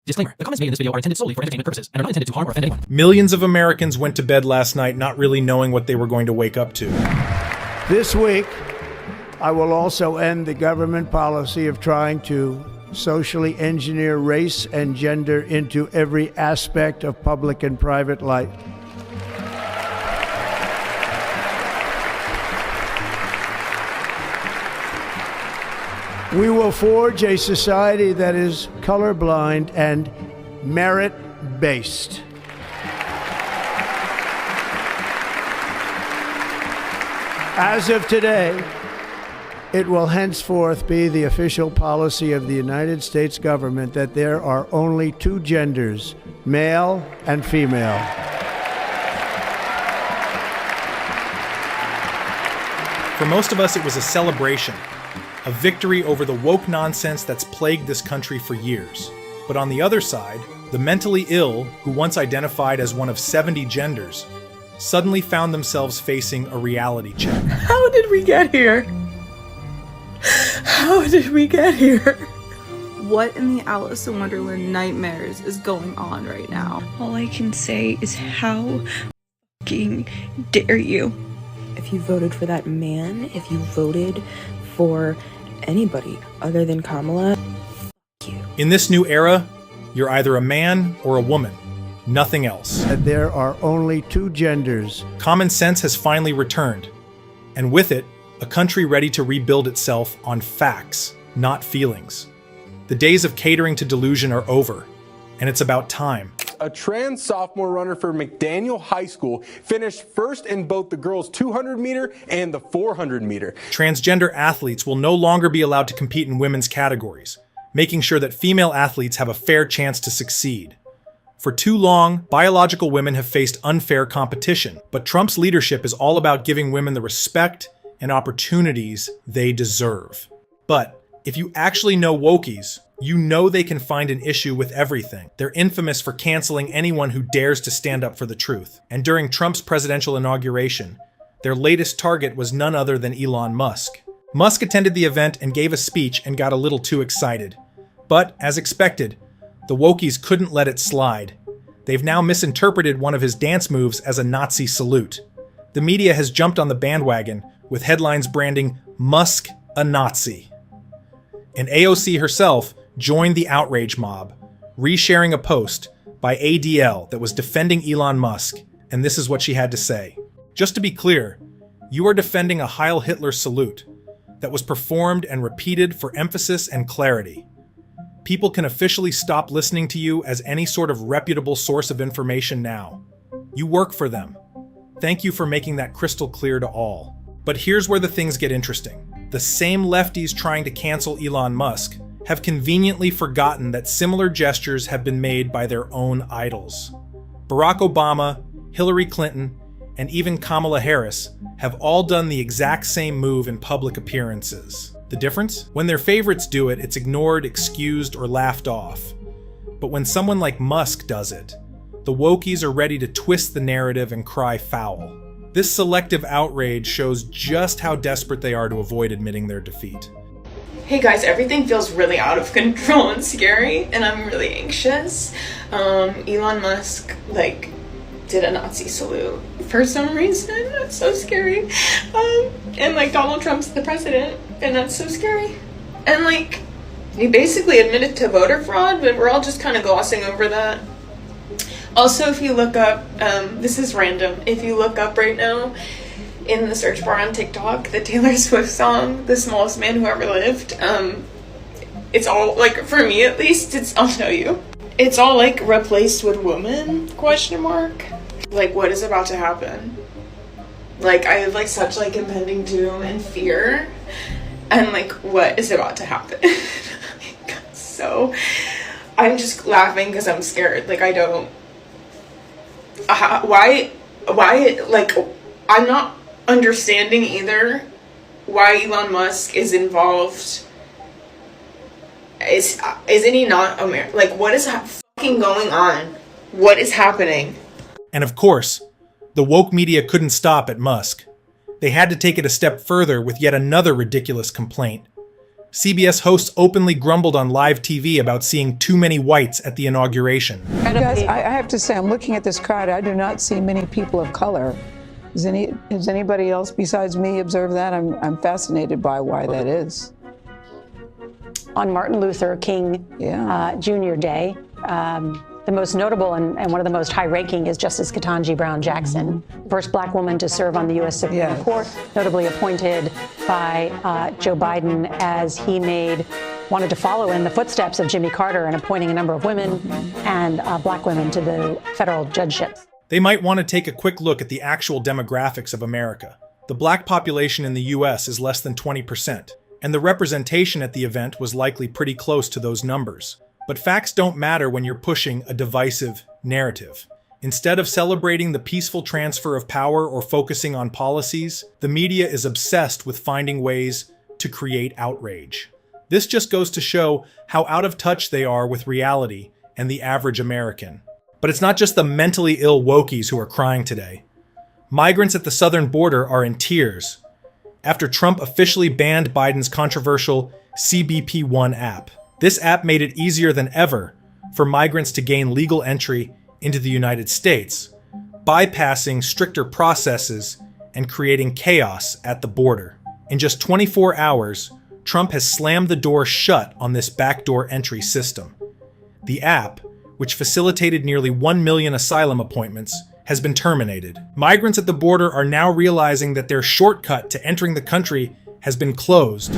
Disclaimer: the comments made in this video are intended solely for entertainment purposes and are not intended to harm or offend anyone. Millions of Americans went to bed last night not really knowing what they were going to wake up to. This week, I will also end the government policy of trying to socially engineer race and gender into every aspect of public and private life. We will forge a society that is colorblind and merit-based. As of today, it will henceforth be the official policy of the United States government that there are only two genders, male and female. For most of us, it was a celebration, a victory over the woke nonsense that's plagued this country for years. But on the other side, the mentally ill, who once identified as one of 70 genders, suddenly found themselves facing a reality check. How did we get here? How did we get here? What in the Alice in Wonderland nightmares is going on right now? All I can say is how fucking dare you? If you voted for that man, if you voted for anybody other than Kamala, f you. In this new era, you're either a man or a woman, nothing else. That there are only two genders. Common sense has finally returned, and with it, a country ready to rebuild itself on facts, not feelings. The days of catering to delusion are over, and it's about time. A trans sophomore runner for McDaniel High School finished first in both the girls' 200 meter and the 400 meter. Transgender athletes will no longer be allowed to compete in women's categories, making sure that female athletes have a fair chance to succeed. For too long, biological women have faced unfair competition, but Trump's leadership is all about giving women the respect and opportunities they deserve. But if you actually know wokies, you know they can find an issue with everything. They're infamous for canceling anyone who dares to stand up for the truth. And during Trump's presidential inauguration, their latest target was none other than Elon Musk. Musk attended the event and gave a speech and got a little too excited. But, as expected, the wokies couldn't let it slide. They've now misinterpreted one of his dance moves as a Nazi salute. The media has jumped on the bandwagon, with headlines branding Musk a Nazi. And AOC herself joined the outrage mob, resharing a post by ADL that was defending Elon Musk, and this is what she had to say. Just to be clear, you are defending a Heil Hitler salute that was performed and repeated for emphasis and clarity. People can officially stop listening to you as any sort of reputable source of information now. You work for them. Thank you for making that crystal clear to all. But here's where the things get interesting. The same lefties trying to cancel Elon Musk have conveniently forgotten that similar gestures have been made by their own idols. Barack Obama, Hillary Clinton, and even Kamala Harris have all done the exact same move in public appearances. The difference? When their favorites do it, it's ignored, excused, or laughed off. But when someone like Musk does it, the wokies are ready to twist the narrative and cry foul. This selective outrage shows just how desperate they are to avoid admitting their defeat. Hey guys, everything feels really out of control and scary, and I'm really anxious. Elon Musk, did a Nazi salute for some reason. That's so scary. And Donald Trump's the president, and that's so scary. And he basically admitted to voter fraud, but we're all just kind of glossing over that. Also, if you look up, this is random, if you look up right now in the search bar on TikTok, the Taylor Swift song, The Smallest Man Who Ever Lived, it's all, for me at least, I'll show you. It's all, replaced with woman, question mark. What is about to happen? I have, such, impending doom and fear, and, what is about to happen? So, I'm just laughing because I'm scared, I don't... why, I'm not understanding either why Elon Musk is involved. Isn't he not American? What is fucking going on? What is happening? And of course, the woke media couldn't stop at Musk. They had to take it a step further with yet another ridiculous complaint, CBS hosts openly grumbled on live TV about seeing too many whites at the inauguration. Guys, I have to say, I'm looking at this crowd. I do not see many people of color. Has anybody else besides me observed that? I'm fascinated by why that is. On Martin Luther King Jr. Day, the most notable and one of the most high-ranking is Justice Ketanji Brown Jackson, first black woman to serve on the U.S. Supreme Court, notably appointed by Joe Biden as he wanted to follow in the footsteps of Jimmy Carter in appointing a number of women and black women to the federal judgeships. They might want to take a quick look at the actual demographics of America. The black population in the U.S. is less than 20%, and the representation at the event was likely pretty close to those numbers. But facts don't matter when you're pushing a divisive narrative. Instead of celebrating the peaceful transfer of power or focusing on policies, the media is obsessed with finding ways to create outrage. This just goes to show how out of touch they are with reality and the average American. But it's not just the mentally ill wokies who are crying today. Migrants at the southern border are in tears after Trump officially banned Biden's controversial CBP One app. This app made it easier than ever for migrants to gain legal entry into the United States, bypassing stricter processes and creating chaos at the border. In just 24 hours, Trump has slammed the door shut on this backdoor entry system. The app, which facilitated nearly 1 million asylum appointments, has been terminated. Migrants at the border are now realizing that their shortcut to entering the country has been closed.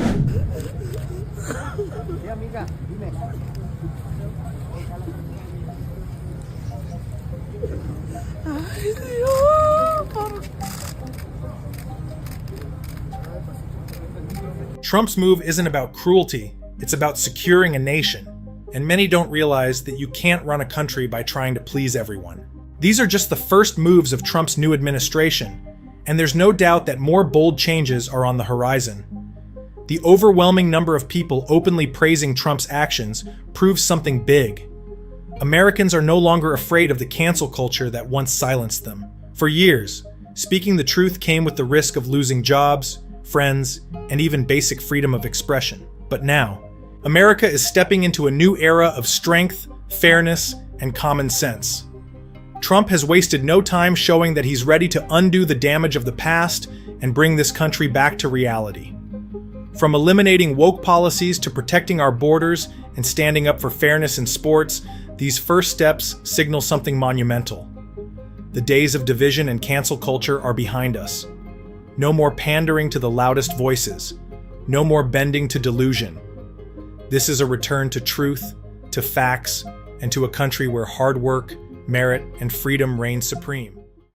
Trump's move isn't about cruelty, it's about securing a nation. And many don't realize that you can't run a country by trying to please everyone. These are just the first moves of Trump's new administration, and there's no doubt that more bold changes are on the horizon. The overwhelming number of people openly praising Trump's actions proves something big. Americans are no longer afraid of the cancel culture that once silenced them. For years, speaking the truth came with the risk of losing jobs, friends, and even basic freedom of expression. But now, America is stepping into a new era of strength, fairness, and common sense. Trump has wasted no time showing that he's ready to undo the damage of the past and bring this country back to reality. From eliminating woke policies to protecting our borders and standing up for fairness in sports, these first steps signal something monumental. The days of division and cancel culture are behind us. No more pandering to the loudest voices. No more bending to delusion. This is a return to truth, to facts, and to a country where hard work, merit, and freedom reign supreme.